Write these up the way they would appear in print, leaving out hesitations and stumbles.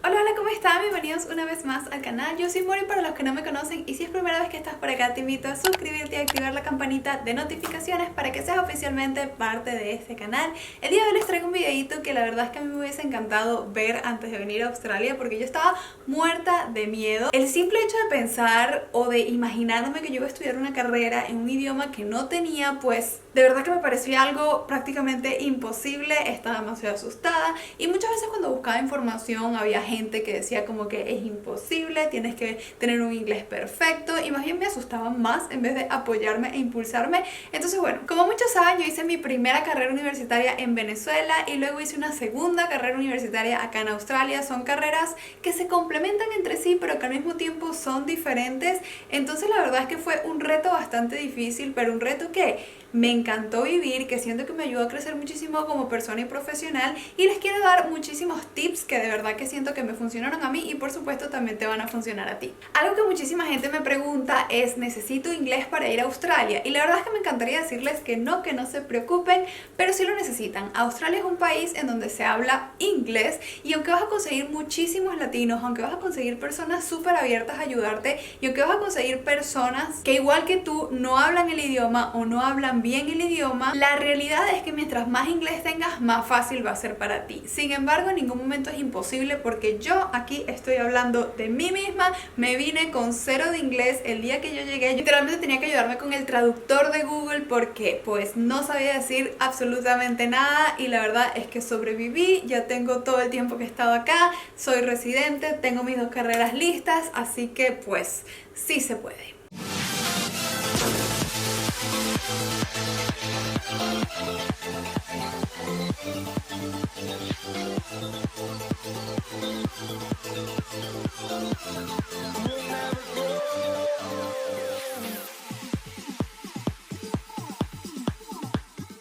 Hola, hola, ¿cómo están? Bienvenidos una vez más al canal. Yo soy Mori para los que no me conocen y si es primera vez que estás por acá te invito a suscribirte y activar la campanita de notificaciones para que seas oficialmente parte de este canal. El día de hoy les traigo un videito que la verdad es que a mí me hubiese encantado ver antes de venir a Australia porque yo estaba muerta de miedo. El simple hecho de pensar o de imaginarme que yo iba a estudiar una carrera en un idioma que no tenía, pues de verdad que me parecía algo prácticamente imposible. Estaba demasiado asustada y muchas veces cuando buscaba información había gente que decía como que es imposible, tienes que tener un inglés perfecto, y más bien me asustaban más en vez de apoyarme e impulsarme. Entonces bueno, como muchos saben, yo hice mi primera carrera universitaria en Venezuela y luego hice una segunda carrera universitaria acá en Australia. Son carreras que se complementan entre sí pero que al mismo tiempo son diferentes. Entonces la verdad es que fue un reto bastante difícil, pero un reto que me encantó vivir, que siento que me ayudó a crecer muchísimo como persona y profesional, y les quiero dar muchísimos tips que de verdad que siento que me funcionaron a mí y por supuesto también te van a funcionar a ti. Algo que muchísima gente me pregunta es: ¿necesito inglés para ir a Australia? Y la verdad es que me encantaría decirles que no se preocupen, pero sí lo necesitan. Australia es un país en donde se habla inglés y aunque vas a conseguir muchísimos latinos, aunque vas a conseguir personas súper abiertas a ayudarte y aunque vas a conseguir personas que igual que tú no hablan el idioma o no hablan bien el idioma, la realidad es que mientras más inglés tengas, más fácil va a ser para ti. Sin embargo, en ningún momento es imposible porque yo aquí estoy hablando de mí misma. Me vine con cero de inglés el día que yo llegué. Yo literalmente tenía que ayudarme con el traductor de Google porque pues no sabía decir absolutamente nada y la verdad es que sobreviví. Ya tengo todo el tiempo que he estado acá, soy residente, tengo mis 2 carreras listas, así que pues sí se puede.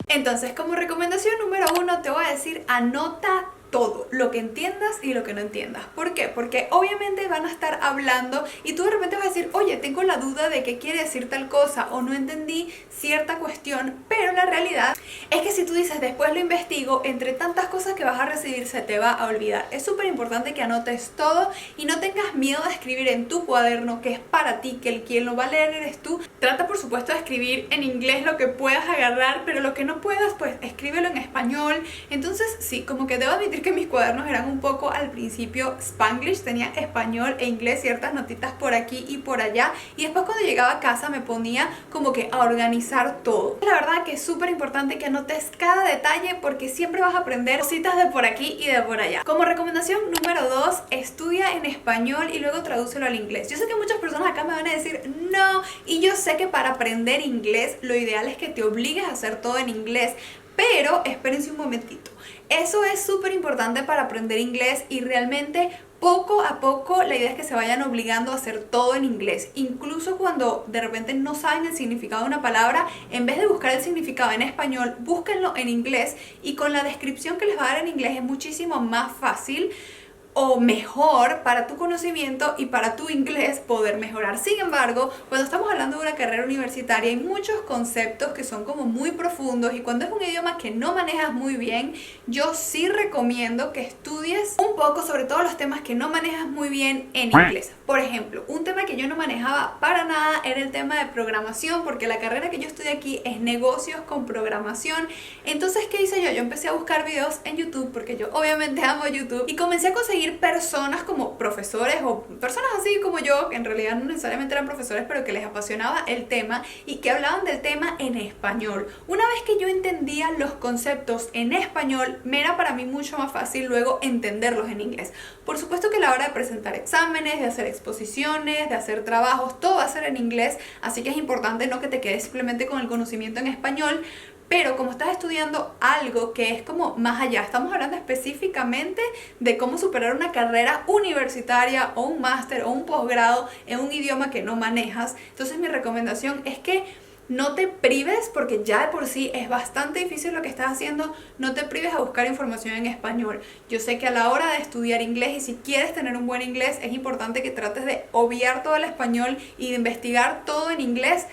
Entonces, como recomendación número 1 te voy a decir: anota todo, lo que entiendas y lo que no entiendas. ¿Por qué? Porque obviamente van a estar hablando y tú de repente vas a decir: oye, tengo la duda de qué quiere decir tal cosa o no entendí cierta cuestión, pero la realidad es que si tú dices después lo investigo, entre tantas cosas que vas a recibir se te va a olvidar. Es súper importante que anotes todo y no tengas miedo de escribir en tu cuaderno, que es para ti, que quien lo va a leer eres tú. Trata por supuesto de escribir en inglés lo que puedas agarrar, pero lo que no puedas pues escríbelo en español. Entonces sí, como que debo admitir que mis cuadernos eran un poco al principio Spanglish, tenía español e inglés, ciertas notitas por aquí y por allá, y después cuando llegaba a casa me ponía como que a organizar todo. La verdad que es súper importante que anotes cada detalle porque siempre vas a aprender cositas de por aquí y de por allá. Como recomendación número 2, estudia en español y luego tradúcelo al inglés. Yo sé que muchas personas acá me van a decir no, y yo sé que para aprender inglés lo ideal es que te obligues a hacer todo en inglés, pero espérense un momentito. Eso es súper importante para aprender inglés y realmente poco a poco la idea es que se vayan obligando a hacer todo en inglés. Incluso cuando de repente no saben el significado de una palabra, en vez de buscar el significado en español, búsquenlo en inglés y con la descripción que les va a dar en inglés es muchísimo más fácil o mejor para tu conocimiento y para tu inglés poder mejorar. Sin embargo, cuando estamos hablando de una carrera universitaria hay muchos conceptos que son como muy profundos y cuando es un idioma que no manejas muy bien, yo sí recomiendo que estudies un poco sobre todos los temas que no manejas muy bien en inglés. Por ejemplo, un tema que yo no manejaba para nada era el tema de programación, porque la carrera que yo estudié aquí es negocios con programación. Entonces, ¿qué hice yo? Yo empecé a buscar videos en YouTube porque yo obviamente amo YouTube y comencé a conseguir personas como profesores o personas así como yo, que en realidad no necesariamente eran profesores, pero que les apasionaba el tema y que hablaban del tema en español. Una vez que yo entendía los conceptos en español, me era para mí mucho más fácil luego entenderlos en inglés. Por supuesto que a la hora de presentar exámenes, de hacer exposiciones, de hacer trabajos, todo va a ser en inglés, así que es importante no que te quedes simplemente con el conocimiento en español. Pero como estás estudiando algo que es como más allá, estamos hablando específicamente de cómo superar una carrera universitaria o un máster o un posgrado en un idioma que no manejas, entonces mi recomendación es que no te prives, porque ya de por sí es bastante difícil lo que estás haciendo, no te prives a buscar información en español. Yo sé que a la hora de estudiar inglés y si quieres tener un buen inglés es importante que trates de obviar todo el español y de investigar todo en inglés,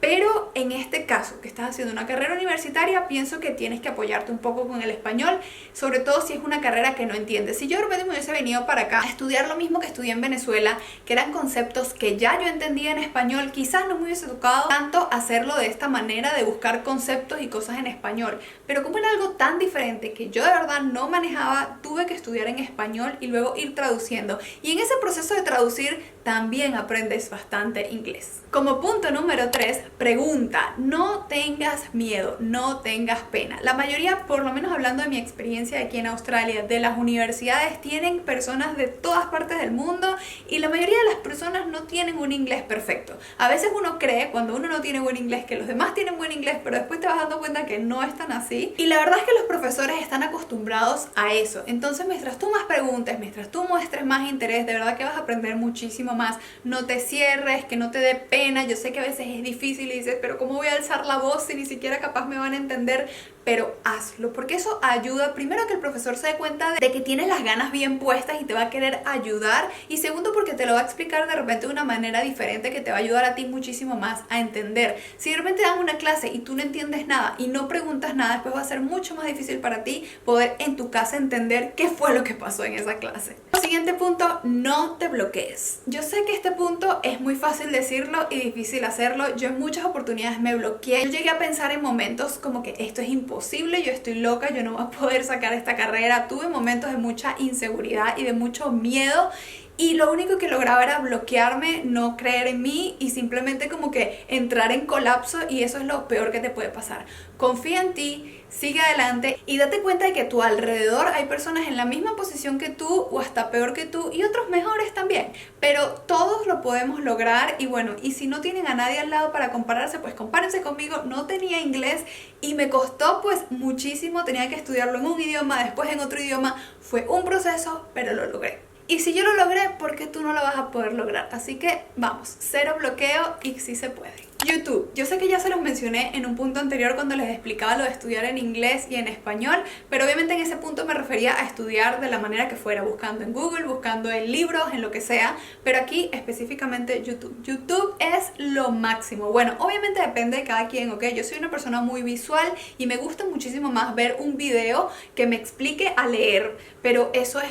Pero en este caso, que estás haciendo una carrera universitaria, pienso que tienes que apoyarte un poco con el español, sobre todo si es una carrera que no entiendes. Si yo de repente me hubiese venido para acá a estudiar lo mismo que estudié en Venezuela, que eran conceptos que ya yo entendía en español, quizás no me hubiese tocado tanto hacerlo de esta manera, de buscar conceptos y cosas en español. Pero como era algo tan diferente que yo de verdad no manejaba, tuve que estudiar en español y luego ir traduciendo. Y en ese proceso de traducir también aprendes bastante inglés. Como punto número 3, pregunta. No tengas miedo, no tengas pena. La mayoría, por lo menos hablando de mi experiencia aquí en Australia, de las universidades tienen personas de todas partes del mundo y la mayoría de las personas no tienen un inglés perfecto. A veces uno cree, cuando uno no tiene buen inglés, que los demás tienen buen inglés, pero después te vas dando cuenta que no es tan así. Y la verdad es que los profesores están acostumbrados a eso. Entonces, mientras tú más preguntes, mientras tú muestres más interés, de verdad que vas a aprender muchísimo más. No te cierres, que no te dé pena. Yo sé que a veces es difícil y dices, pero ¿cómo voy a alzar la voz si ni siquiera capaz me van a entender? Pero hazlo, porque eso ayuda, primero, que el profesor se dé cuenta de que tienes las ganas bien puestas y te va a querer ayudar, y segundo, porque te lo va a explicar de repente de una manera diferente que te va a ayudar a ti muchísimo más a entender. Si de repente dan una clase y tú no entiendes nada y no preguntas nada, después va a ser mucho más difícil para ti poder en tu casa entender qué fue lo que pasó en esa clase. Siguiente punto, no te bloquees. Yo sé que este punto es muy fácil decirlo y difícil hacerlo. Yo en muchas oportunidades me bloqueé. Yo llegué a pensar en momentos como que esto es imposible, yo estoy loca, yo no voy a poder sacar esta carrera. Tuve momentos de mucha inseguridad y de mucho miedo. Y lo único que lograba era bloquearme, no creer en mí y simplemente como que entrar en colapso, y eso es lo peor que te puede pasar. Confía en ti, sigue adelante y date cuenta de que a tu alrededor hay personas en la misma posición que tú o hasta peor que tú y otros mejores también. Pero todos lo podemos lograr y bueno, y si no tienen a nadie al lado para compararse, pues compárense conmigo. No tenía inglés y me costó pues muchísimo, tenía que estudiarlo en un idioma, después en otro idioma. Fue un proceso, pero lo logré. Y si yo lo logré, ¿por qué tú no lo vas a poder lograr? Así que vamos, cero bloqueo y sí se puede. YouTube. Yo sé que ya se los mencioné en un punto anterior cuando les explicaba lo de estudiar en inglés y en español, pero obviamente en ese punto me refería a estudiar de la manera que fuera, buscando en Google, buscando en libros, en lo que sea, pero aquí específicamente YouTube. YouTube es lo máximo. Bueno, obviamente depende de cada quien, ¿ok? Yo soy una persona muy visual y me gusta muchísimo más ver un video que me explique a leer, pero eso es...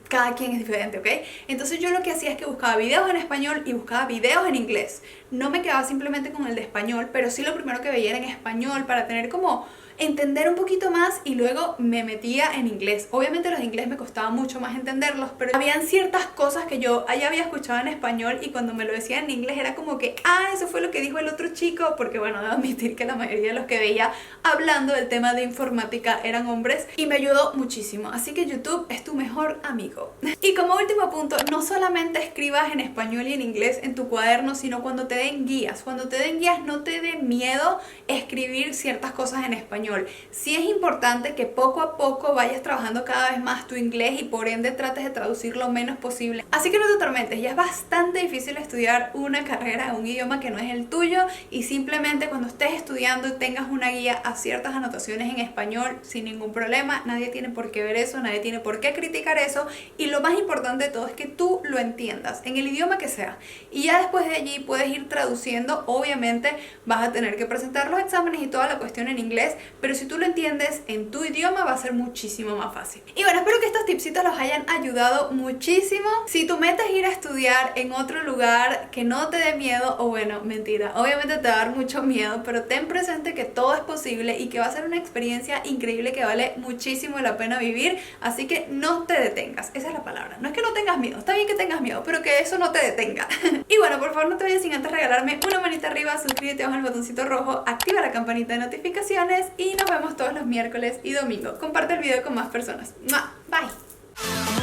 Cada quien es diferente, ¿ok? Entonces yo lo que hacía es que buscaba videos en español y buscaba videos en inglés. No me quedaba simplemente con el de español, pero sí lo primero que veía era en español para tener como... entender un poquito más y luego me metía en inglés. Obviamente los de inglés me costaba mucho más entenderlos, pero habían ciertas cosas que yo ya había escuchado en español y cuando me lo decían en inglés era como que, eso fue lo que dijo el otro chico, porque bueno, debo admitir que la mayoría de los que veía hablando del tema de informática eran hombres y me ayudó muchísimo. Así que YouTube es tu mejor amigo. Y como último punto, no solamente escribas en español y en inglés en tu cuaderno, sino cuando te den guías. Cuando te den guías no te dé miedo escribir ciertas cosas en español. Sí es importante que poco a poco vayas trabajando cada vez más tu inglés y por ende trates de traducir lo menos posible. Así que no te atormentes, ya es bastante difícil estudiar una carrera en un idioma que no es el tuyo y simplemente cuando estés estudiando tengas una guía a ciertas anotaciones en español sin ningún problema. Nadie tiene por qué ver eso, nadie tiene por qué criticar eso y lo más importante de todo es que tú lo entiendas en el idioma que sea y ya después de allí puedes ir traduciendo. Obviamente vas a tener que presentar los exámenes y toda la cuestión en inglés, pero si tú lo entiendes en tu idioma va a ser muchísimo más fácil. Y bueno, espero que estos tipsitos los hayan ayudado muchísimo. Si tu meta es ir a estudiar en otro lugar, que no te dé miedo, o bueno, mentira, obviamente te va a dar mucho miedo, pero ten presente que todo es posible y que va a ser una experiencia increíble que vale muchísimo la pena vivir, así que no te detengas, esa es la palabra. No es que no tengas miedo, está bien que tengas miedo, pero que eso no te detenga. Y bueno, por favor no te vayas sin antes regalarme una manita arriba, suscríbete bajo el botoncito rojo, activa la campanita de notificaciones y nos vemos todos los miércoles y domingos. Comparte el video con más personas. ¡Mua! Bye.